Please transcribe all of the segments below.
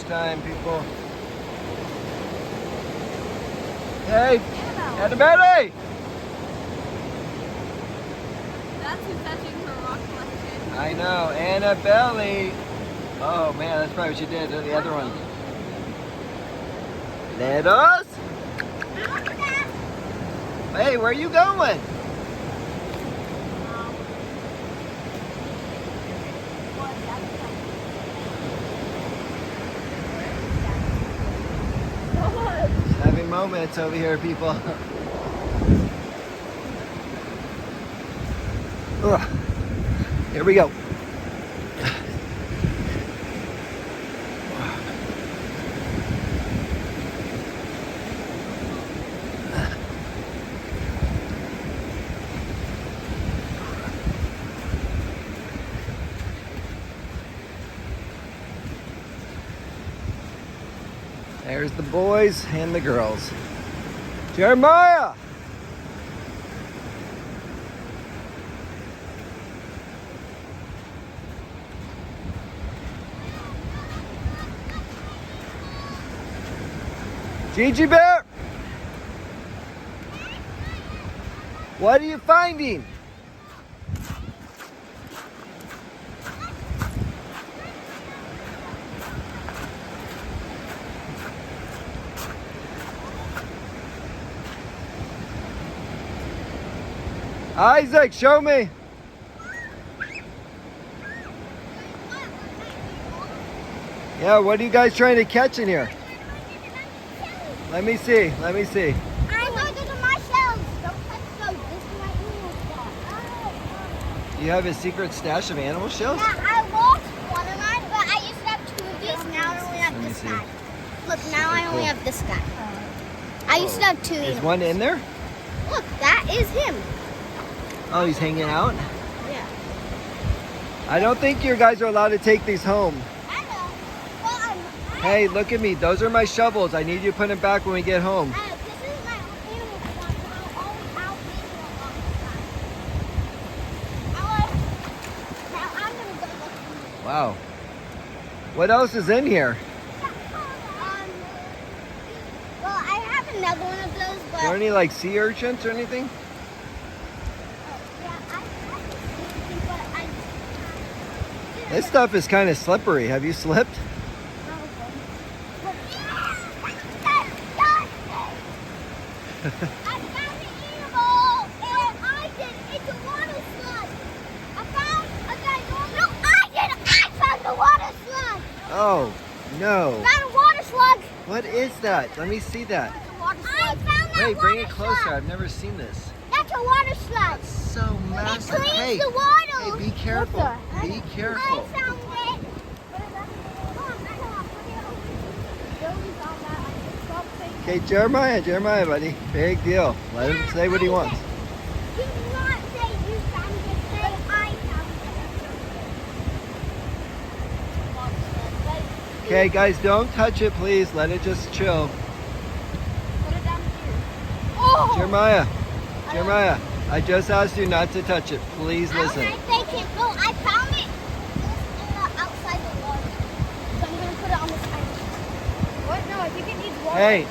time, people. Hey, Annabelle! That's who's touching her rock collection. I know, Annabelle. Oh man, that's probably what you did to the other one. Let us. Hey, where are you going? Just having moments over here, people. Ugh. Here we go. There's the boys and the girls. Jeremiah! Gigi Bear! What are you finding? Isaac, show me. Yeah, what are you guys trying to catch in here? Let me see. I'm going to do my shells. Don't touch those. This is my animal stuff. You have a secret stash of animal shells? Yeah, I lost one of mine, but I used to have 2 of these. Now I only have this guy. Look, now I only have this guy. I used to have 2 Is animals. one in there? Look, that is him. Oh, he's hanging out? Yeah. I don't think you guys are allowed to take these home. I know. Well, Hey, look at me. Those are my shovels. I need you to put them back when we get home. this is my animal stuff, so I'll always out now I'm going to go look for you. Wow. What else is in here? Well, I have another one of those, but... Are there any like sea urchins or anything? This stuff is kind of slippery. Have you slipped? I found an animal, and I did. It's a water slug. I found the water slug. Oh, no. Found a water slug. What is that? Let me see that. It's a water slug. I found that Wait, bring it water closer. slug. I've never seen this. That's a water slug. That's so massive. It cleans Hey, the water. hey, be careful. Be I careful. found it. Okay, Jeremiah, buddy. Big deal. Let him say what he wants. Do not say you found it. Say I found it. Okay, guys, don't touch it, please. Let it just chill. Put it down here. Oh! Jeremiah, I just asked you not to touch it. Please listen. Alright, thank you. No, I found it outside the water. So I'm going to put it on the side. What? No, I think it needs water. Hey,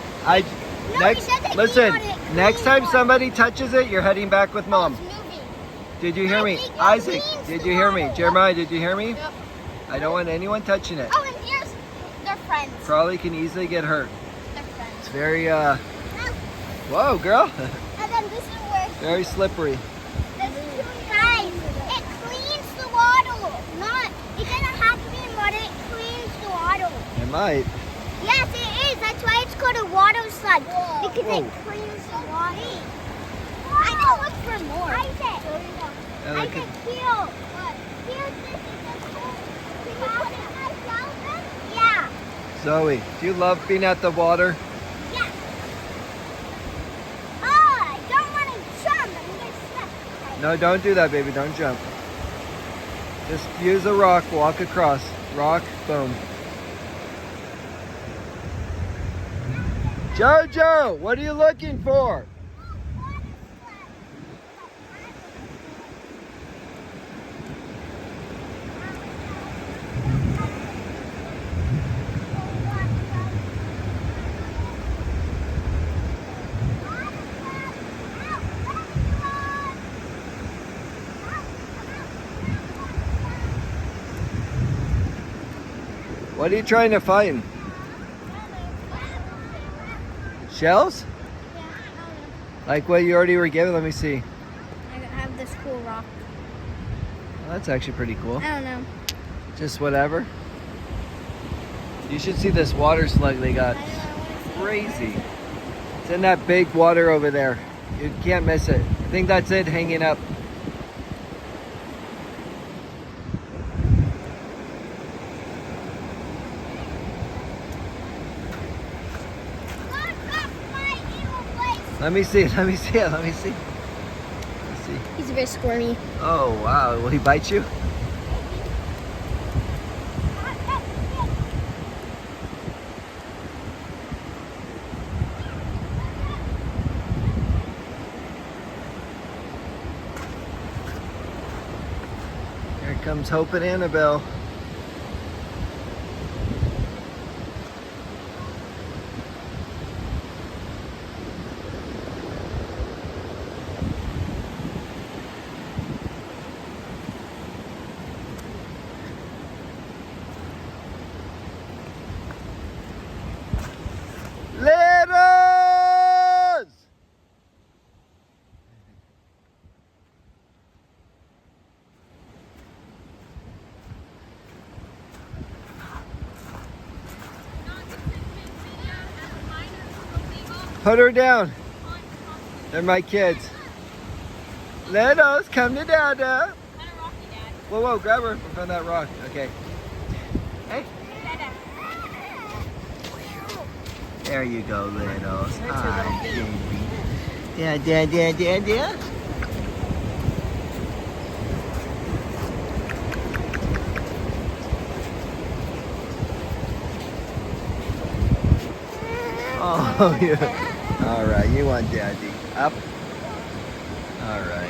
No, next, it doesn't listen, need water. It next cleans time water. somebody touches it, you're heading back with Mom. It's moving. Did you hear me? think it Isaac, cleans did the you hear me? water. Jeremiah, did you hear me? Yep. I don't want anyone touching it. Oh, and here's their friends. Probably can easily get hurt. Their friends. It's very, No, whoa, girl. and then this is where Very slippery. this is guys. It cleans the water. Not. It doesn't have to be mud. It cleans the water. It might. Yes, it is. That's why it's called a water slug. Because Whoa. it cleans the water. I can look for more. Isaac. Yeah, look Isaac, here. Here's this. Can you put it myself in? Yeah. Zoe, do you love being at the water? Yeah. Oh, I don't want to jump. I'm going to slip. No, don't do that, baby. Don't jump. Just use a rock, walk across. Rock, boom. Jojo, what are you looking for? What are you trying to find? Shells? Yeah, I Like what you already were given? Let me see. don't know. I have this cool rock. Well, that's actually pretty cool. I don't know. Just whatever. You should see this water slug they got. I don't know. I want to see. Crazy. It's in that big water over there. You can't miss it. I think that's it hanging up. Look up my evil place. Let me see it. Let me see it. Let me see. Let me see. He's very squirmy. Oh, wow. Will he bite you? Here comes Hope and Annabelle. Letters! Put her down. They're my kids. Letos, come to Dada. Whoa, whoa, grab her from that rock. Okay. Hey. There you go, Littles. Hi, baby. Yeah. Oh, yeah. All right, you want Daddy. Up. All right.